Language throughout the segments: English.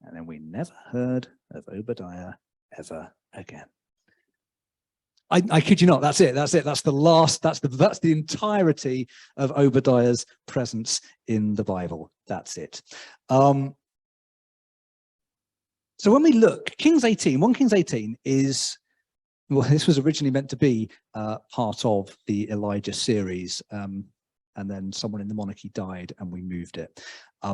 And then we never heard of Obadiah ever again. I kid you not, that's it. That's the entirety of Obadiah's presence in the Bible. That's it. So when we look, 1 Kings 18 is, well, this was originally meant to be part of the Elijah series, and then someone in the monarchy died and we moved it.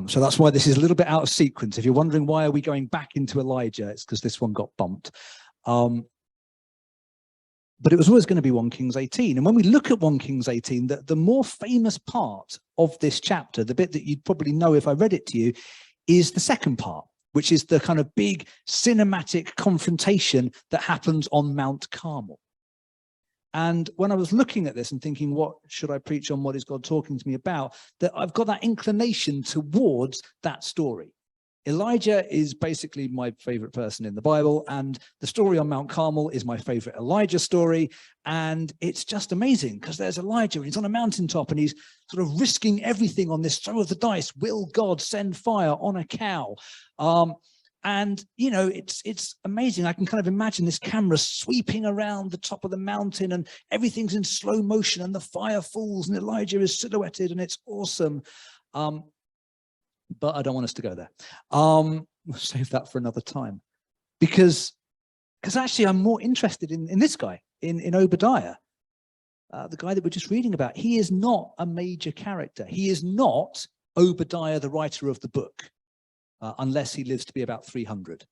So that's why this is a little bit out of sequence. If you're wondering why are we going back into Elijah, it's because this one got bumped. But it was always going to be 1 Kings 18. And when we look at 1 Kings 18, the more famous part of this chapter, the bit that you'd probably know if I read it to you, is the second part, which is the kind of big cinematic confrontation that happens on Mount Carmel. And when I was looking at this and thinking, what should I preach on? What is God talking to me about? That I've got that inclination towards that story. Elijah is basically my favorite person in the Bible, and the story on Mount Carmel is my favorite Elijah story. And it's just amazing because there's Elijah and he's on a mountaintop and he's sort of risking everything on this throw of the dice. Will God send fire on a cow? And, you know, it's amazing. I can kind of imagine this camera sweeping around the top of the mountain and everything's in slow motion and the fire falls and Elijah is silhouetted and it's awesome. But I don't want us to go there. We'll save that for another time. Because actually I'm more interested in this guy, in Obadiah, the guy that we're just reading about. He is not a major character. He is not Obadiah, the writer of the book, unless he lives to be about 300.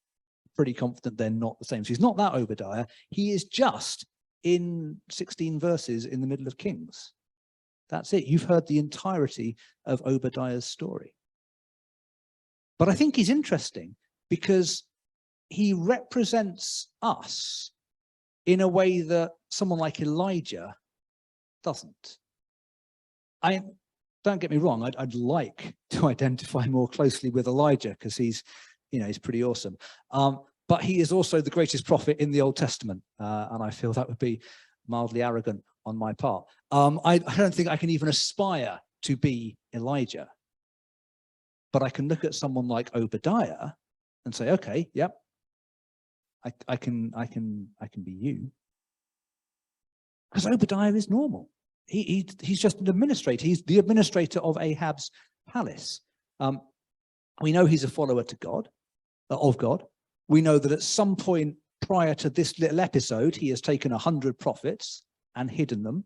Pretty confident they're not the same. So he's not that Obadiah. He is just in 16 verses in the middle of Kings. That's it. You've heard the entirety of Obadiah's story. But I think he's interesting because he represents us in a way that someone like Elijah doesn't. Don't get me wrong, I'd like to identify more closely with Elijah because he's pretty awesome. But he is also the greatest prophet in the Old Testament, and I feel that would be mildly arrogant on my part. I don't think I can even aspire to be Elijah. But I can look at someone like Obadiah and say, okay, yep, I can be you. Because Obadiah is normal. He's just an administrator. He's the administrator of Ahab's palace. We know he's a follower of God. We know that at some point prior to this little episode, he has taken 100 prophets and hidden them,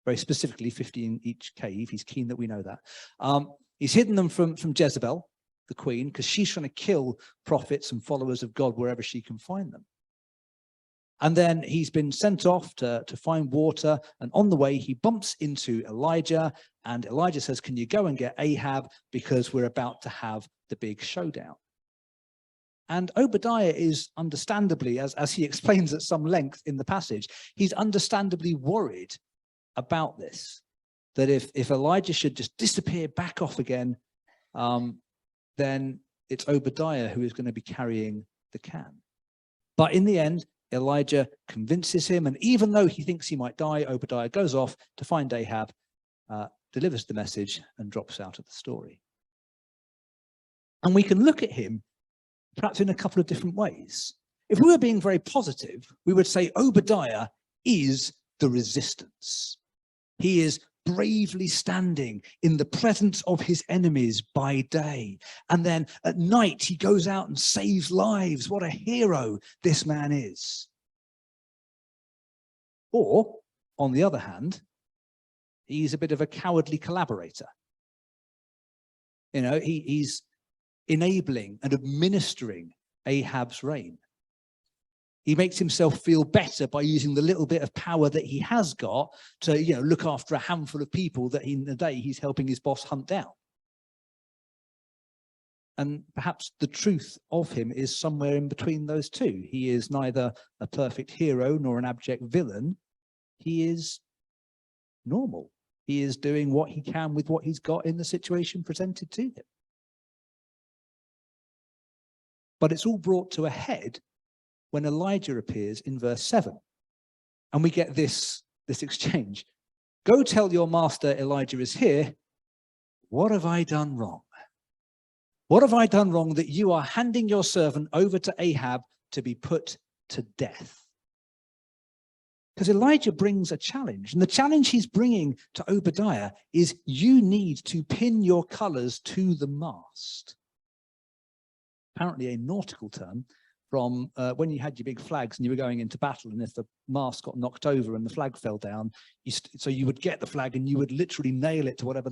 very specifically 50 in each cave. He's keen that we know that. He's hidden them from Jezebel, the queen, because she's trying to kill prophets and followers of God wherever she can find them. And then he's been sent off to find water. And on the way, he bumps into Elijah. And Elijah says, can you go and get Ahab? Because we're about to have the big showdown. And Obadiah is understandably, as he explains at some length in the passage, he's understandably worried about this. That if Elijah should just disappear back off again, then it's Obadiah who is going to be carrying the can. But in the end, Elijah convinces him, and even though he thinks he might die, Obadiah goes off to find Ahab, delivers the message, and drops out of the story. And we can look at him perhaps in a couple of different ways. If we were being very positive, we would say Obadiah is the resistance. He is bravely standing in the presence of his enemies by day. And then at night, he goes out and saves lives. What a hero this man is. Or, on the other hand, he's a bit of a cowardly collaborator. You know, he's enabling and administering Ahab's reign. He makes himself feel better by using the little bit of power that he has got to, look after a handful of people that in the day he's helping his boss hunt down. And perhaps the truth of him is somewhere in between those two. He is neither a perfect hero nor an abject villain. He is normal. He is doing what he can with what he's got in the situation presented to him. But it's all brought to a head when Elijah appears in verse 7. And we get this exchange. Go tell your master Elijah is here. What have I done wrong? What have I done wrong that you are handing your servant over to Ahab to be put to death? Because Elijah brings a challenge, and the challenge he's bringing to Obadiah is you need to pin your colors to the mast. Apparently a nautical term from when you had your big flags and you were going into battle, and if the mast got knocked over and the flag fell down, so you would get the flag and you would literally nail it to whatever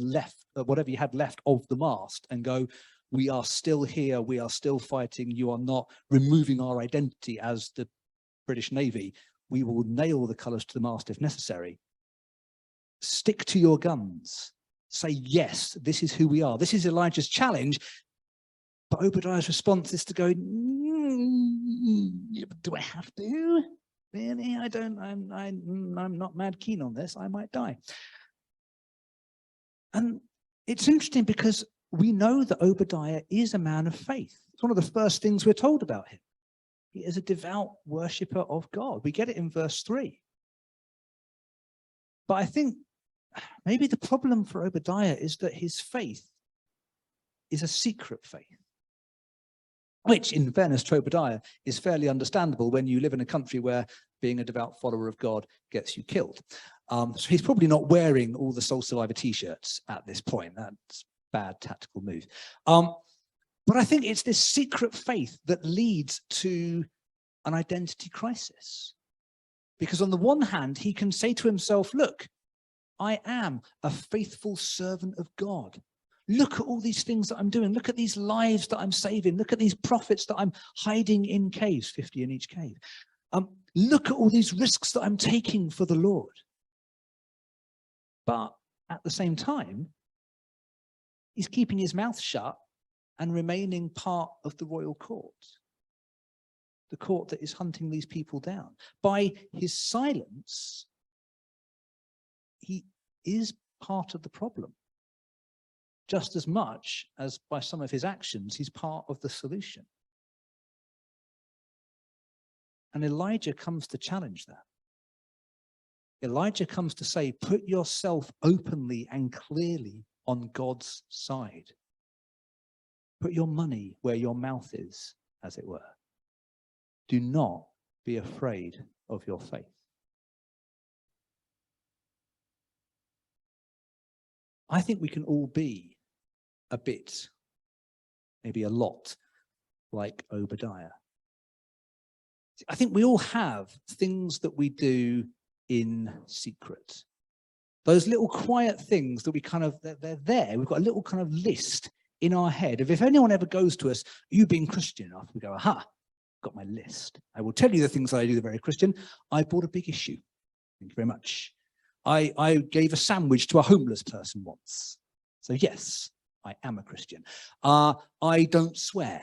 you had left of the mast and go, we are still here, we are still fighting, you are not removing our identity as the British Navy. We will nail the colours to the mast if necessary. Stick to your guns. Say, yes, this is who we are. This is Elijah's challenge. But Obadiah's response is to go, do I have to? Really? I'm not mad keen on this. I might die. And it's interesting because we know that Obadiah is a man of faith. It's one of the first things we're told about him. He is a devout worshipper of God. We get it in verse 3. But I think maybe the problem for Obadiah is that his faith is a secret faith, which, in fairness to Obadiah, is fairly understandable when you live in a country where being a devout follower of God gets you killed. So he's probably not wearing all the Soul Survivor t-shirts at this point. That's a bad tactical move. But I think it's this secret faith that leads to an identity crisis. Because on the one hand, he can say to himself, look, I am a faithful servant of God. Look at all these things that I'm doing. Look at these lives that I'm saving. Look at these prophets that I'm hiding in caves, 50 in each cave. Look at all these risks that I'm taking for the Lord. But at the same time, he's keeping his mouth shut and remaining part of the royal court, the court that is hunting these people down. By his silence, he is part of the problem, just as much as by some of his actions, he's part of the solution. And Elijah comes to challenge that. Elijah comes to say, put yourself openly and clearly on God's side. Put your money where your mouth is, as it were. Do not be afraid of your faith. I think we can all be a bit, maybe a lot, like Obadiah. I think we all have things that we do in secret. Those little quiet things that we they're there. We've got a little kind of list in our head of if anyone ever goes to us, you being Christian enough, we go, aha, got my list. I will tell you the things that I do that are very Christian. I bought a big issue. Thank you very much. I gave a sandwich to a homeless person once. So yes, I am a Christian. I don't swear.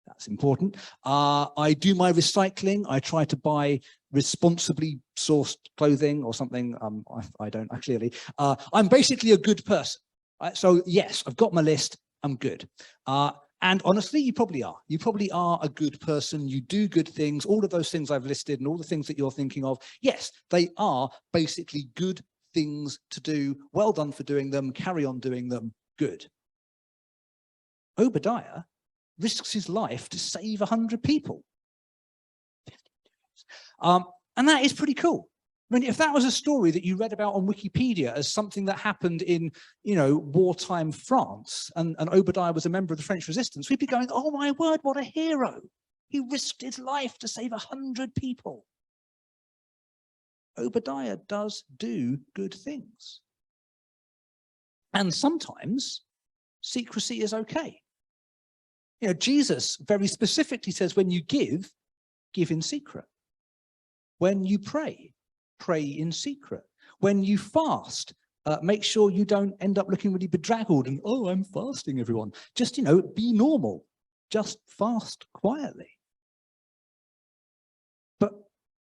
That's important. I do my recycling. I try to buy responsibly sourced clothing or something. I don't, clearly. I'm basically a good person. So yes, I've got my list. I'm good. And honestly, you probably are. You probably are a good person. You do good things. All of those things I've listed and all the things that you're thinking of, yes, they are basically good things to do. Well done for doing them. Carry on doing them. Good. Obadiah risks his life to save 100 people. And that is pretty cool. I mean, if that was a story that you read about on Wikipedia as something that happened in, wartime France, and Obadiah was a member of the French resistance, we'd be going, oh my word, what a hero. He risked his life to save 100 people. Obadiah does do good things. And sometimes secrecy is okay. Jesus very specifically says, when you give in secret. When you pray in secret. When you fast, make sure you don't end up looking really bedraggled and, oh, I'm fasting, everyone. Just, be normal. Just fast quietly. But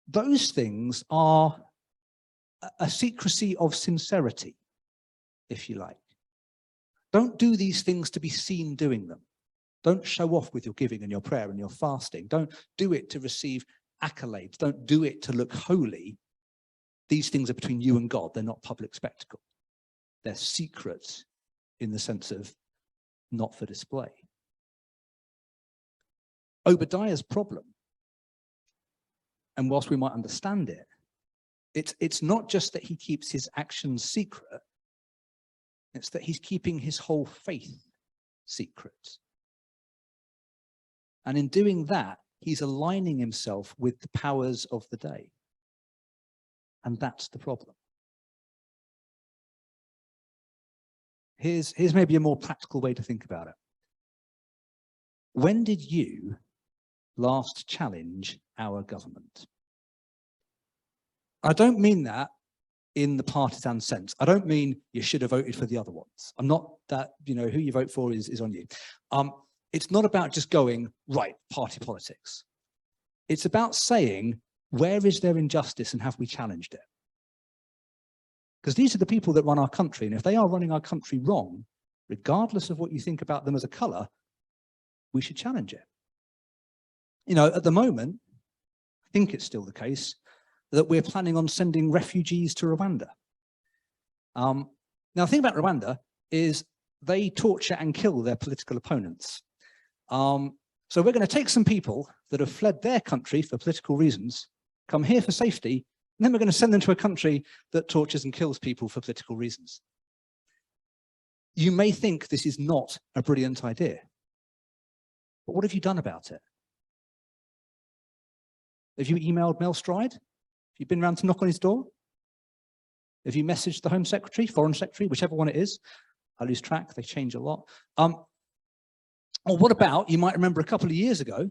those things are a secrecy of sincerity, if you like. Don't do these things to be seen doing them. Don't show off with your giving and your prayer and your fasting. Don't do it to receive accolades. Don't do it to look holy. These things are between you and God. They're not public spectacle. They're secret in the sense of not for display. Obadiah's problem, and whilst we might understand it, it's not just that he keeps his actions secret, it's that he's keeping his whole faith secret. And in doing that, he's aligning himself with the powers of the day. And that's the problem. Here's maybe a more practical way to think about it. When did you last challenge our government? I don't mean that in the partisan sense. I don't mean you should have voted for the other ones. I'm not that, who you vote for is on you. It's not about just going, right, party politics. It's about saying, where is there injustice and have we challenged it? Because these are the people that run our country. And if they are running our country wrong, regardless of what you think about them as a colour, we should challenge it. At the moment, I think it's still the case that we're planning on sending refugees to Rwanda. Now, the thing about Rwanda is they torture and kill their political opponents. So we're going to take some people that have fled their country for political reasons, come here for safety, and then we're going to send them to a country that tortures and kills people for political reasons. You may think this is not a brilliant idea, but what have you done about it? Have you emailed Mel Stride? Have you been around to knock on his door? Have you messaged the Home Secretary, Foreign Secretary, whichever one it is? I lose track, they change a lot. Or what about, you might remember a couple of years ago,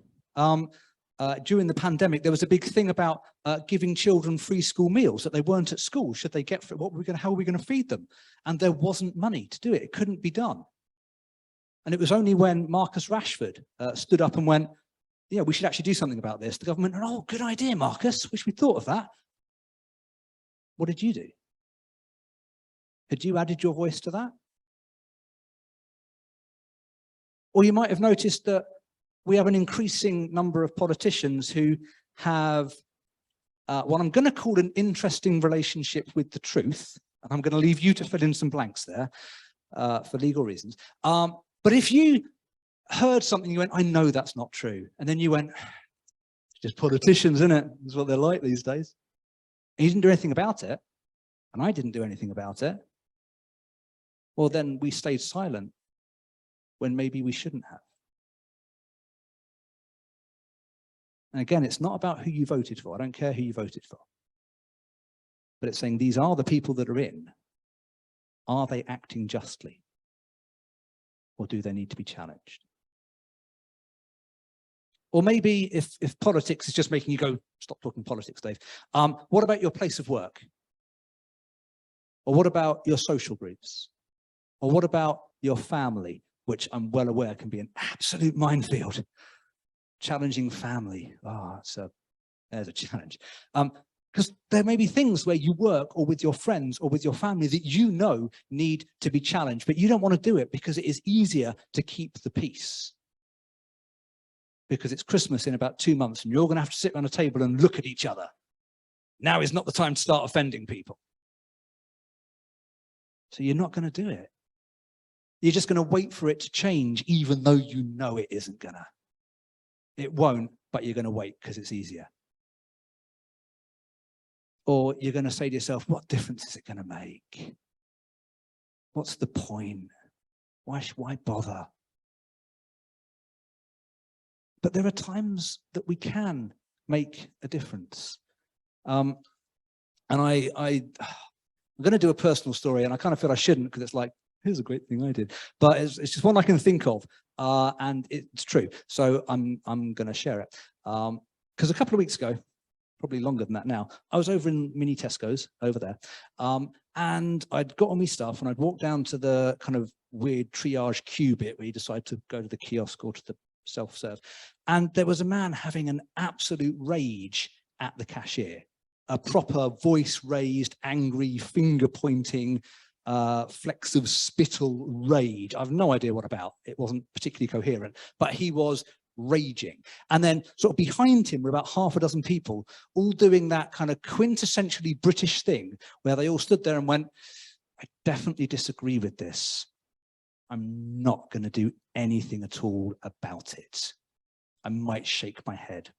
during the pandemic, there was a big thing about giving children free school meals, that they weren't at school. Should they get, how are we going to feed them? And there wasn't money to do it. It couldn't be done. And it was only when Marcus Rashford stood up and went, yeah, we should actually do something about this. The government, oh, good idea, Marcus. Wish we'd thought of that. What did you do? Had you added your voice to that? Or you might have noticed that we have an increasing number of politicians who have what I'm going to call an interesting relationship with the truth. And I'm going to leave you to fill in some blanks there for legal reasons. But if you heard something, you went, I know that's not true. And then you went, it's just politicians, isn't it? That's what they're like these days. And you didn't do anything about it. And I didn't do anything about it. Well, then we stayed silent when maybe we shouldn't have. And again, it's not about who you voted for. I don't care who you voted for. But it's saying these are the people that are in. Are they acting justly? Or do they need to be challenged? Or maybe if politics is just making you go, stop talking politics, Dave. What about your place of work? Or what about your social groups? Or what about your family, which I'm well aware can be an absolute minefield. Challenging family. There's a challenge. Because there may be things where you work or with your friends or with your family that you know need to be challenged, but you don't want to do it because it is easier to keep the peace. Because it's Christmas in about 2 months and you're all going to have to sit around a table and look at each other. Now is not the time to start offending people. So you're not going to do it. You're just going to wait for it to change, even though you know it isn't going to. It won't, but you're going to wait because it's easier. Or you're going to say to yourself, what difference is it going to make? What's the point? Why bother? But there are times that we can make a difference. And I'm going to do a personal story, and I kind of feel I shouldn't because it's like, here's a great thing I did. But it's just one I can think of, and it's true. So I'm going to share it. Because a couple of weeks ago, probably longer than that now, I was over in mini Tesco's over there, and I'd got all my stuff, and I'd walked down to the kind of weird triage queue bit where you decide to go to the kiosk or to the self-serve. And there was a man having an absolute rage at the cashier, a proper voice raised, angry, finger pointing, flecks of spittle rage. I've no idea what about. It wasn't particularly coherent, but he was raging. And then sort of behind him were about half a dozen people, all doing that kind of quintessentially British thing where they all stood there and went, I definitely disagree with this. I'm not going to do anything at all about it. I might shake my head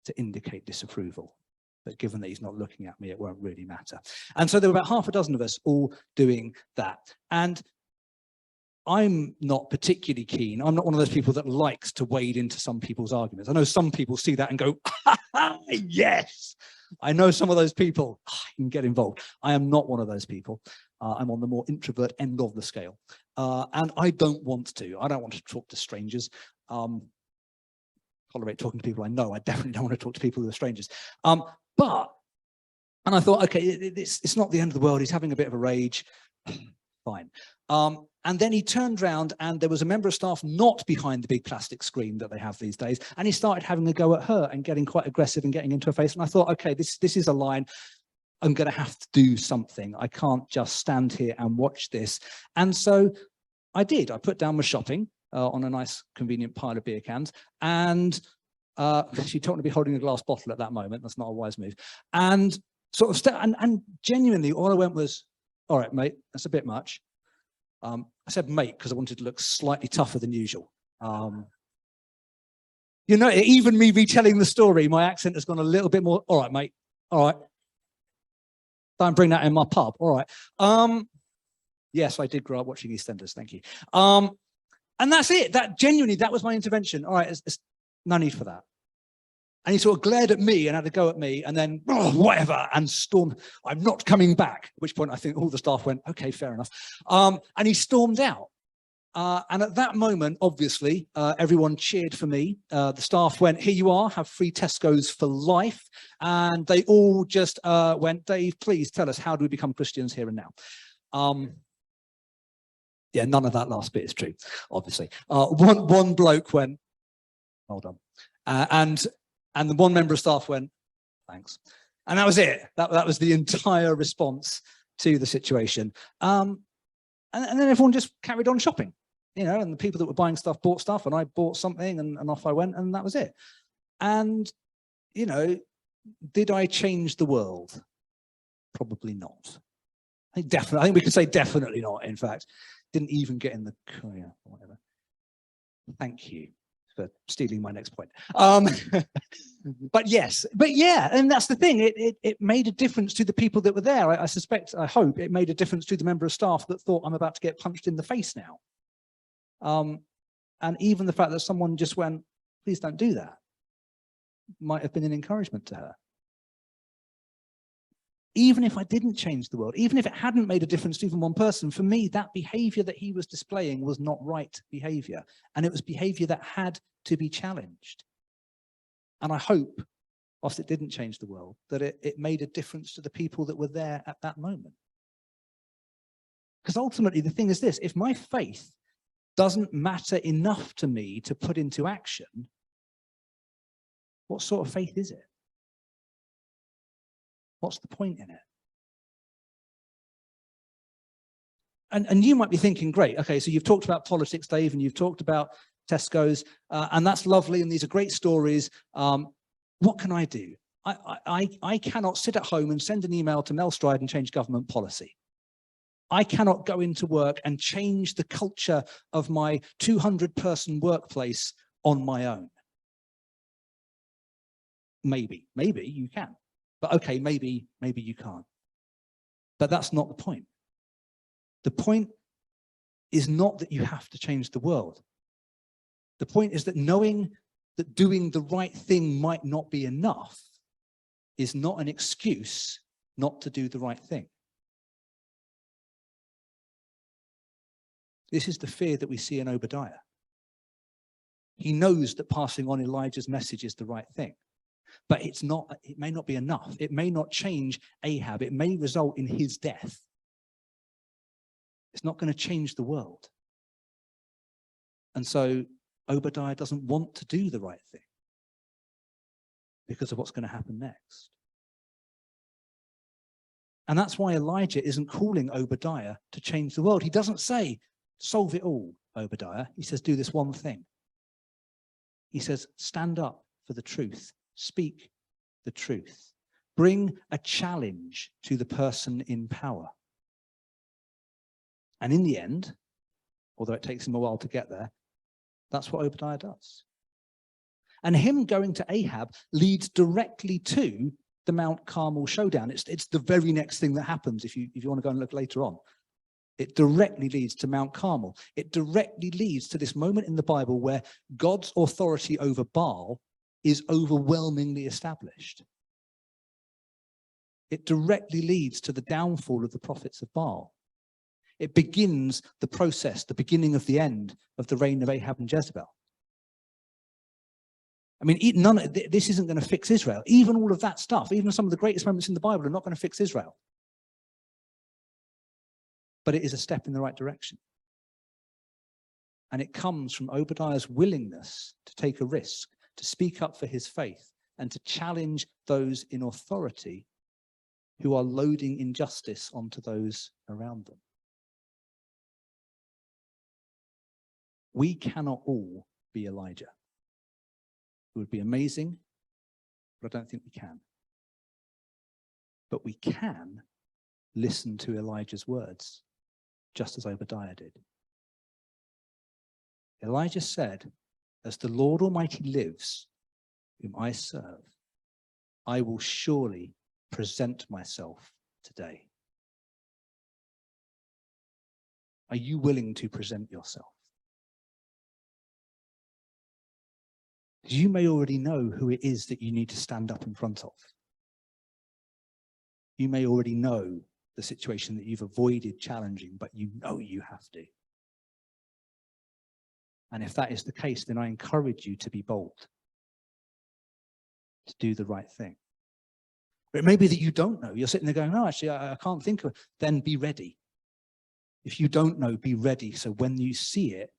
to indicate disapproval. But given that he's not looking at me, it won't really matter. And so there were about half a dozen of us all doing that. And I'm not particularly keen. I'm not one of those people that likes to wade into some people's arguments. I know some people see that and go, yes. I know some of those people can get involved. I am not one of those people. I'm on the more introvert end of the scale. And I don't want to. I don't want to talk to strangers. Tolerate talking to people I know. I definitely don't want to talk to people who are strangers. And I thought, okay, it's not the end of the world. He's having a bit of a rage. Fine. And then he turned around and there was a member of staff not behind the big plastic screen that they have these days. And he started having a go at her and getting quite aggressive and getting into her face. And I thought, okay, this is a line. I'm going to have to do something. I can't just stand here and watch this. And so I did. I put down my shopping on a nice convenient pile of beer cans. And she told me to be holding a glass bottle at that moment. That's not a wise move. And sort of, and genuinely, all I went was, all right, mate, that's a bit much. I said mate because I wanted to look slightly tougher than usual. You know, even me retelling the story, my accent has gone a little bit more, all right, mate, all right. Don't bring that in my pub, all right. Yes, I did grow up watching EastEnders, thank you. And that's it, that genuinely, that was my intervention. All right, it's no need for that. And he sort of glared at me and had a go at me and then, oh, whatever, and stormed, I'm not coming back. At which point I think all the staff went, okay, fair enough. And he stormed out. And at that moment, obviously, everyone cheered for me. The staff went, here you are, have free Tesco's for life. And they all just went, Dave, please tell us, how do we become Christians here and now? Yeah, none of that last bit is true, obviously. One bloke went, hold on. And the one member of staff went, thanks. And that was it. That was the entire response to the situation. And then everyone just carried on shopping, you know, and the people that were buying stuff bought stuff and I bought something and off I went and that was it. And, you know, did I change the world? Probably not. I think we could say definitely not, in fact. Didn't even get in the career or whatever. Thank you for stealing my next point. But yeah, and that's the thing. It made a difference to the people that were there. I suspect, I hope it made a difference to the member of staff that thought I'm about to get punched in the face now. And even the fact that someone just went, please don't do that, might have been an encouragement to her. Even if I didn't change the world, even if it hadn't made a difference to even one person, for me, that behavior that he was displaying was not right behavior. And it was behavior that had to be challenged. And I hope, whilst it didn't change the world, that it made a difference to the people that were there at that moment. Because ultimately, the thing is this, if my faith doesn't matter enough to me to put into action, what sort of faith is it? What's the point in it? And you might be thinking, great, okay, so you've talked about politics, Dave, and you've talked about Tesco's, and that's lovely, and these are great stories. What can I do? I cannot sit at home and send an email to Mel Stride and change government policy. I cannot go into work and change the culture of my 200-person workplace on my own. Maybe you can. But okay, maybe you can't. But that's not the point. The point is not that you have to change the world. The point is that knowing that doing the right thing might not be enough is not an excuse not to do the right thing. This is the fear that we see in Obadiah. He knows that passing on Elijah's message is the right thing. But it may not be enough. It may not change Ahab. It may result in his death. It's not going to change the world. And so Obadiah doesn't want to do the right thing because of what's going to happen next. And that's why Elijah isn't calling Obadiah to change the world. He doesn't say, solve it all, Obadiah. He says, do this one thing. He says, stand up for the truth. Speak the truth. Bring a challenge to the person in power. And in the end, although it takes him a while to get there, that's what Obadiah does. And him going to Ahab leads directly to the Mount Carmel showdown. It's the very next thing that happens if you want to go and look later on. It directly leads to Mount Carmel. It directly leads to this moment in the Bible where God's authority over Baal is overwhelmingly established. It directly leads to the downfall of the prophets of Baal. It begins the process, the beginning of the end of the reign of Ahab and Jezebel. I mean, this isn't going to fix Israel. Even all of that stuff, even some of the greatest moments in the Bible are not going to fix Israel. But it is a step in the right direction. And it comes from Obadiah's willingness to take a risk, to speak up for his faith, and to challenge those in authority who are loading injustice onto those around them. We cannot all be Elijah. It would be amazing, but I don't think we can. But we can listen to Elijah's words, just as Obadiah did. Elijah said, "As the Lord Almighty lives, whom I serve, I will surely present myself today." Are you willing to present yourself? You may already know who it is that you need to stand up in front of. You may already know the situation that you've avoided challenging, but you know you have to. And if that is the case, then I encourage you to be bold, to do the right thing. But it may be that you don't know. You're sitting there going, "No, actually, I can't think of it." Then be ready. If you don't know, be ready. So when you see it,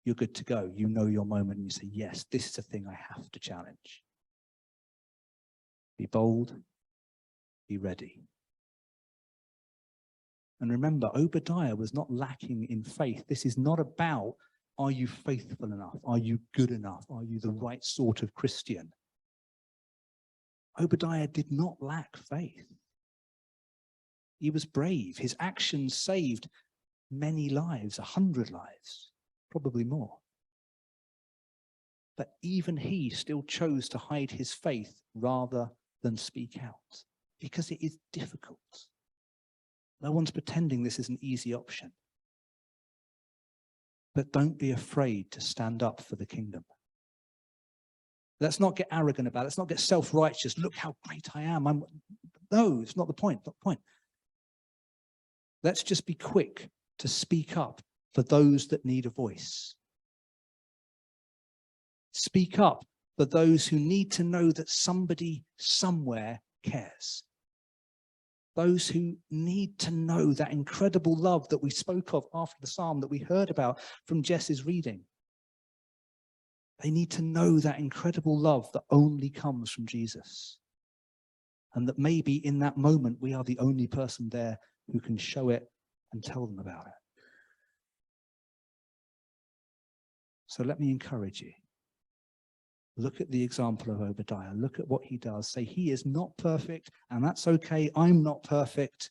you're good to go. You know your moment and you say, "Yes, this is a thing I have to challenge." Be bold, be ready. And remember, Obadiah was not lacking in faith. This is not about, are you faithful enough? Are you good enough? Are you the right sort of Christian? Obadiah did not lack faith. He was brave. His actions saved many lives, 100 lives. Probably more. But even he still chose to hide his faith rather than speak out, because it is difficult. No one's pretending this is an easy option. But don't be afraid to stand up for the kingdom. Let's not get arrogant about it. Let's not get self-righteous. Look how great I am. No, it's not the point. Not the point. Let's just be quick to speak up for those that need a voice. Speak up for those who need to know that somebody somewhere cares. Those who need to know that incredible love that we spoke of after the psalm that we heard about from Jess's reading. They need to know that incredible love that only comes from Jesus. And that maybe in that moment we are the only person there who can show it and tell them about it. So let me encourage you. Look at the example of Obadiah. Look at what he does. Say, he is not perfect, and that's okay. I'm not perfect.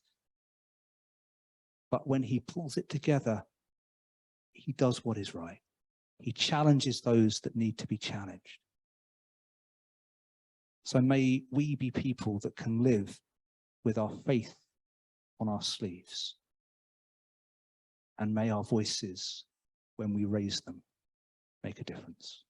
But when he pulls it together, he does what is right. He challenges those that need to be challenged. So may we be people that can live with our faith on our sleeves. And may our voices, when we raise them, make a difference.